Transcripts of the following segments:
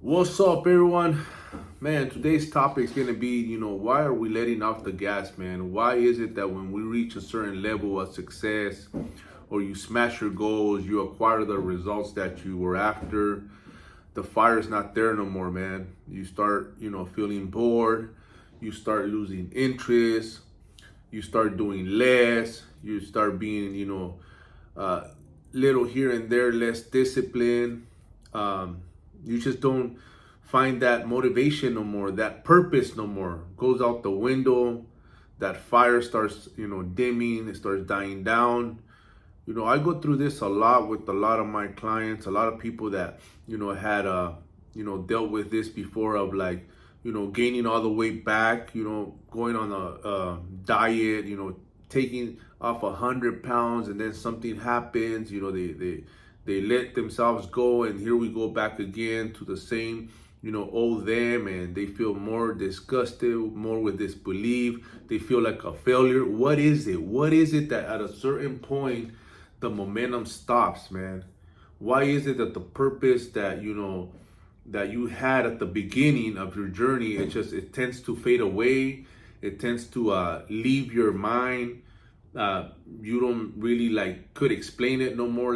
What's up, everyone? Man, today's topic is going to be, why are we letting off the gas, man? Why is it that when we reach a certain level of success or you smash your goals, you acquire the results that you were after, the fire's not there no more, man. You start, feeling bored. You start losing interest. You start doing less. You start being, little here and there, less disciplined. You just don't find that motivation no more, that purpose no more. Goes out the window. That fire starts, dimming. It starts dying down. I go through this a lot with a lot of my clients, a lot of people that, had, dealt with this before of like, gaining all the weight back, going on a diet, taking off 100 pounds, and then something happens, they let themselves go, and here we go back again to the same, old them, and they feel more disgusted, more with disbelief. They feel like a failure. What is it? What is it that at a certain point the momentum stops, man? Why is it that the purpose that that you had at the beginning of your journey, it tends to fade away? It tends to leave your mind. You don't really could explain it no more.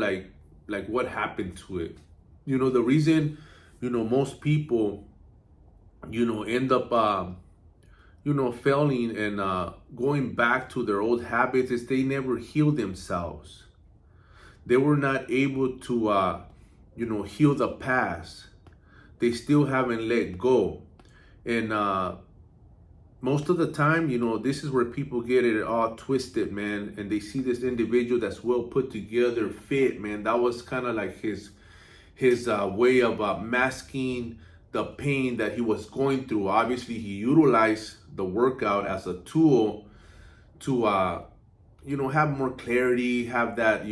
Like what happened to it? The reason most people end up failing and going back to their old habits is they never healed themselves. They were not able to heal the past. They still haven't let go. And most of the time, this is where people get it all twisted, man. And they see this individual that's well put together, fit, man. That was kind of like his way of masking the pain that he was going through. Obviously, he utilized the workout as a tool to have more clarity, have that,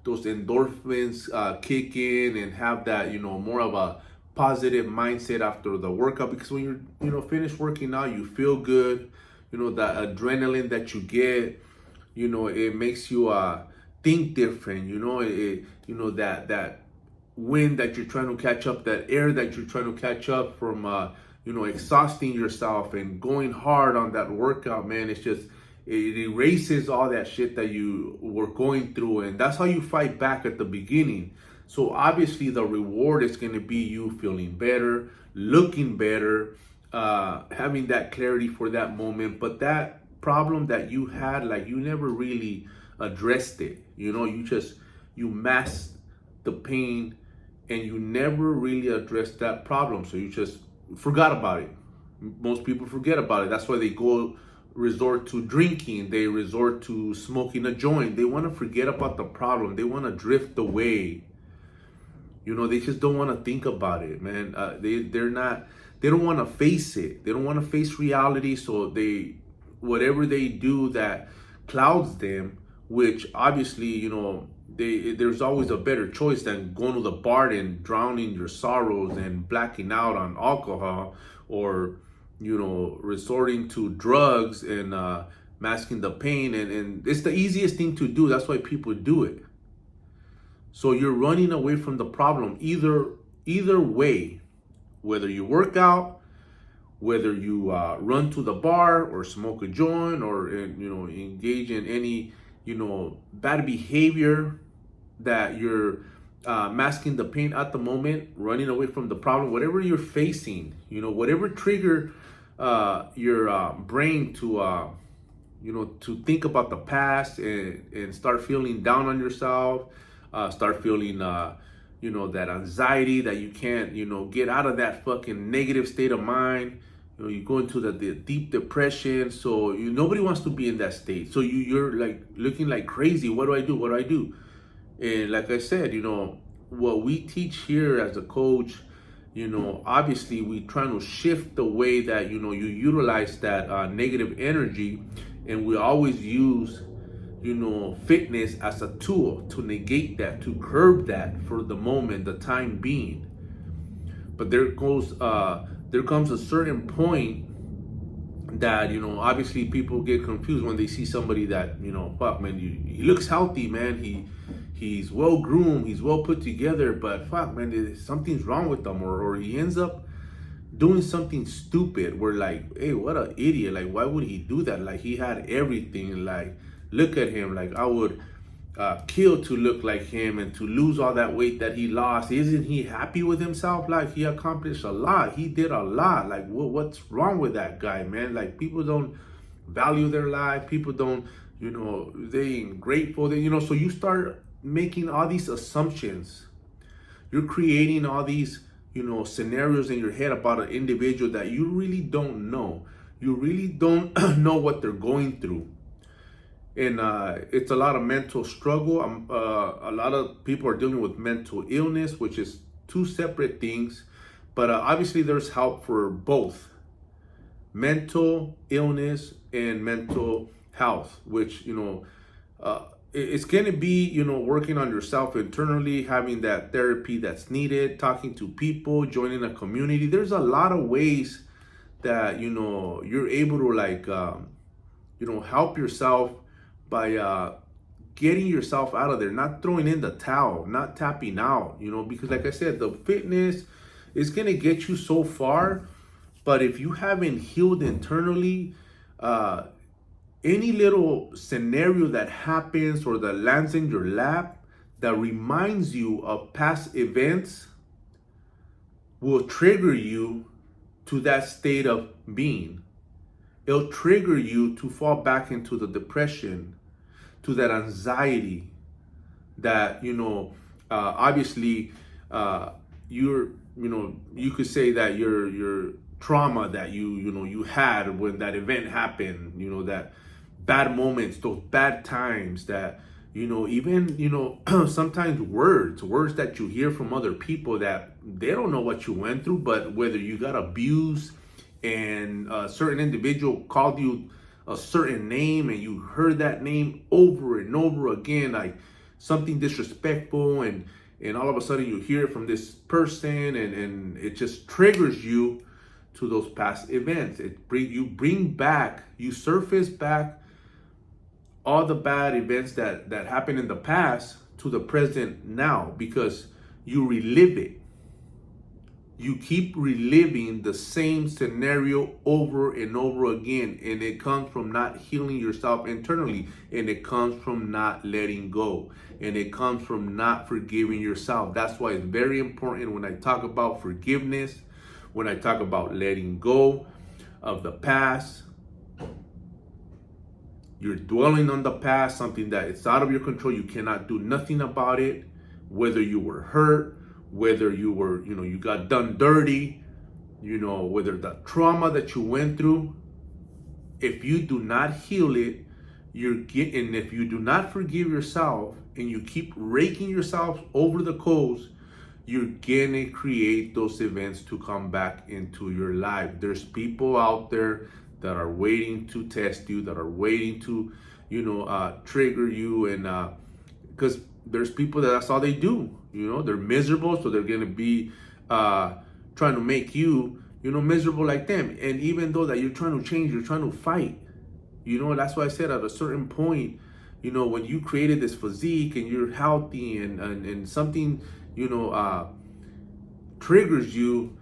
those endorphins kick in, and have that, more of a positive mindset after the workout. Because when you're finished working out, you feel good. The adrenaline that you get, it makes you think different. That wind that you're trying to catch up, that air that you're trying to catch up from exhausting yourself and going hard on that workout, man. It erases all that shit that you were going through, and that's how you fight back at the beginning. So obviously the reward is going to be you feeling better, looking better, having that clarity for that moment. But that problem that you had, you never really addressed it. You masked the pain, and you never really addressed that problem. So you just forgot about it. Most people forget about it. That's why they resort to drinking. They resort to smoking a joint. They want to forget about the problem. They want to drift away. They just don't want to think about it, man. They don't want to face it. They don't want to face reality. So whatever they do that clouds them, which obviously, there's always a better choice than going to the bar and drowning your sorrows and blacking out on alcohol, or, resorting to drugs and masking the pain. And it's the easiest thing to do. That's why people do it. So you're running away from the problem either way, whether you work out, whether you run to the bar or smoke a joint, or engage in any bad behavior that you're masking the pain at the moment, running away from the problem. Whatever you're facing, whatever trigger your brain to think about the past and start feeling down on yourself. Start feeling, that anxiety that you can't, get out of that fucking negative state of mind. You go into the deep depression. So nobody wants to be in that state. So you're looking like crazy. What do I do? What do I do? And like I said, what we teach here as a coach, obviously we trying to shift the way that, you utilize that negative energy. And we always use fitness as a tool to negate that, to curb that for the moment, the time being. But there comes a certain point that, obviously people get confused when they see somebody that, fuck, man, he looks healthy, man. he's well groomed, he's well put together, but fuck, man, something's wrong with him, or he ends up doing something stupid. We're like, hey, what an idiot! Like, why would he do that? Like, he had everything. Like, look at him. Like, I would kill to look like him and to lose all that weight that he lost. Isn't he happy with himself? Like, he accomplished a lot. He did a lot. Like, what's wrong with that guy, man? Like, people don't value their life. People don't, they ain't grateful. So you start making all these assumptions. You're creating all these, scenarios in your head about an individual that you really don't know. You really don't know what they're going through. And it's a lot of mental struggle. A lot of people are dealing with mental illness, which is two separate things. But obviously there's help for both mental illness and mental health, which, it's going to be, working on yourself internally, having that therapy that's needed, talking to people, joining a community. There's a lot of ways that, you're able to like, help yourself by getting yourself out of there, not throwing in the towel, not tapping out, because like I said, the fitness is going to get you so far. But if you haven't healed internally, any little scenario that happens or that lands in your lap that reminds you of past events will trigger you to that state of being. It'll trigger you to fall back into the depression, to that anxiety that, obviously, you could say that your trauma that you had when that event happened, that bad moments, those bad times that, even, sometimes words that you hear from other people that they don't know what you went through, but whether you got abused and a certain individual called you a certain name and you heard that name over and over again, like something disrespectful, and all of a sudden you hear it from this person, and it just triggers you to those past events. You surface back all the bad events that happened in the past to the present now, because you relive it. You keep reliving the same scenario over and over again, and it comes from not healing yourself internally, and it comes from not letting go, and it comes from not forgiving yourself. That's why it's very important when I talk about forgiveness, when I talk about letting go of the past. You're dwelling on the past, something that it's out of your control. You cannot do nothing about it, whether you were hurt, whether you were, you got done dirty, whether the trauma that you went through. If you do not heal it, and if you do not forgive yourself, and you keep raking yourself over the coals, you're gonna create those events to come back into your life. There's people out there that are waiting to test you, that are waiting to, trigger you, and because there's people that's all they do. They're miserable, so they're gonna be trying to make you, miserable like them. And even though that you're trying to change, you're trying to fight. That's why I said at a certain point, when you created this physique and you're healthy and something, triggers you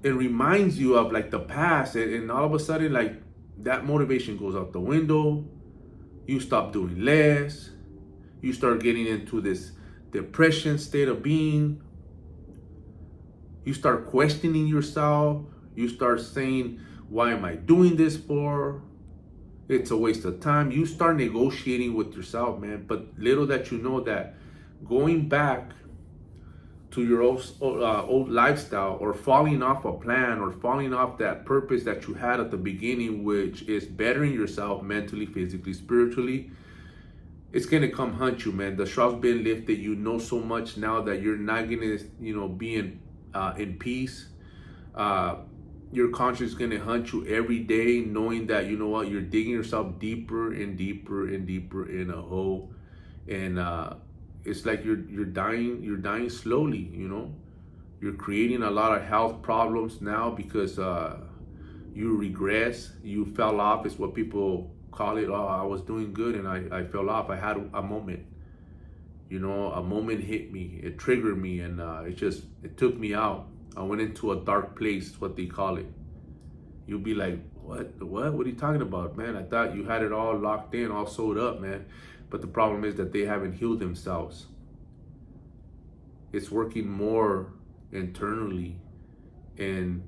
and reminds you of like the past, and all of a sudden, like, that motivation goes out the window. You stop doing less. You start getting into this depression state of being. You start questioning yourself. You start saying, why am I doing this for? It's a waste of time. You start negotiating with yourself, man. But little that you know that going back to your old lifestyle, or falling off a plan, or falling off that purpose that you had at the beginning, which is bettering yourself mentally, physically, spiritually, it's gonna come hunt you, man. The shroud's been lifted. You know so much now that you're not gonna, be in peace. Your conscience is gonna hunt you every day, knowing that you're digging yourself deeper and deeper and deeper in a hole, and it's like you're dying slowly. You're creating a lot of health problems now because you regress. You fell off is what people call it. Oh, I was doing good and I fell off. I had a moment. You know, a moment hit me, it triggered me, and it took me out. I went into a dark place, what they call it. You'll be like, what are you talking about, man? I thought you had it all locked in, all sewed up, man. But the problem is that they haven't healed themselves. It's working more internally and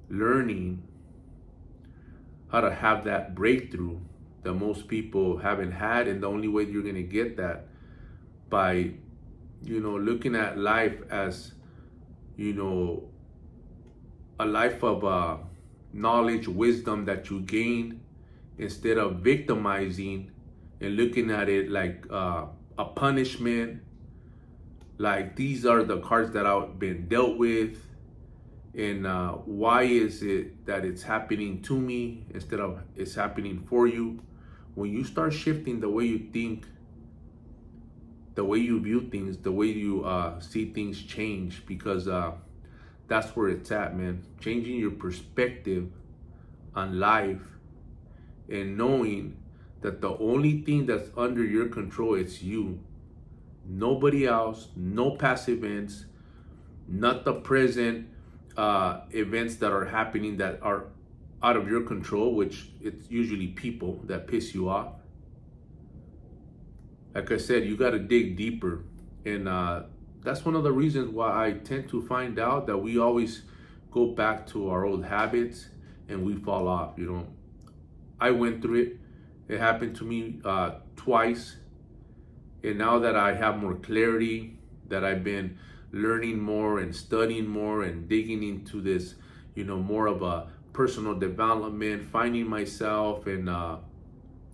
learning how to have that breakthrough that most people haven't had. And the only way you're going to get that by, looking at life as, a life of knowledge, wisdom that you gain, instead of victimizing and looking at it like a punishment. Like, these are the cards that I've been dealt with, and why is it that it's happening to me instead of it's happening for you? When you start shifting the way you think, the way you view things, the way you see things change, because that's where it's at, man. Changing your perspective on life and knowing that the only thing that's under your control is you. Nobody else, no past events, not the present events that are happening that are out of your control, which it's usually people that piss you off. Like I said, you got to dig deeper. And that's one of the reasons why I tend to find out that we always go back to our old habits and we fall off. I went through it. It happened to me twice. And now that I have more clarity, that I've been learning more and studying more and digging into this, more of a personal development, finding myself and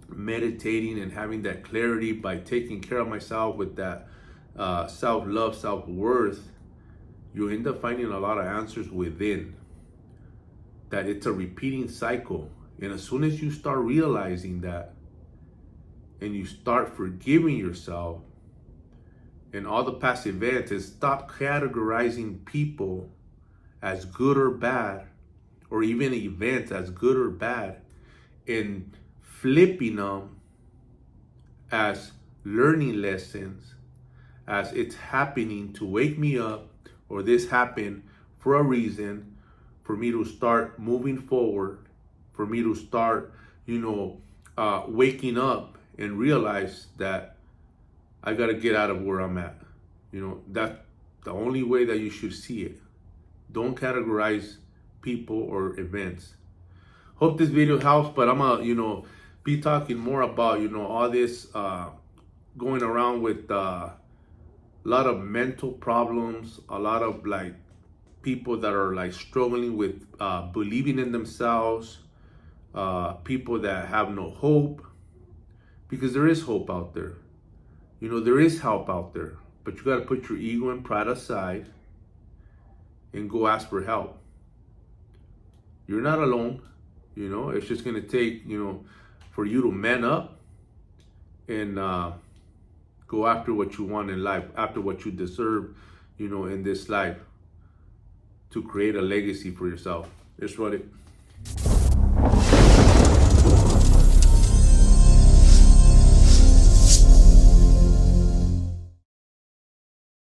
meditating and having that clarity by taking care of myself with that self-love, self-worth, you end up finding a lot of answers within. That it's a repeating cycle. And as soon as you start realizing that, and you start forgiving yourself and all the past events, and stop categorizing people as good or bad, or even events as good or bad, and flipping them as learning lessons, as it's happening to wake me up, or this happened for a reason, for me to start moving forward, for me to start, waking up and realize that I got to get out of where I'm at. That's the only way that you should see it. Don't categorize people or events. Hope this video helps, but I'm gonna, be talking more about, all this going around with a lot of mental problems, a lot of like people that are like struggling with believing in themselves, people that have no hope. Because there is hope out there. There is help out there. But you got to put your ego and pride aside and go ask for help. You're not alone. It's just going to take, for you to man up and go after what you want in life, after what you deserve, in this life, to create a legacy for yourself. Let's run it.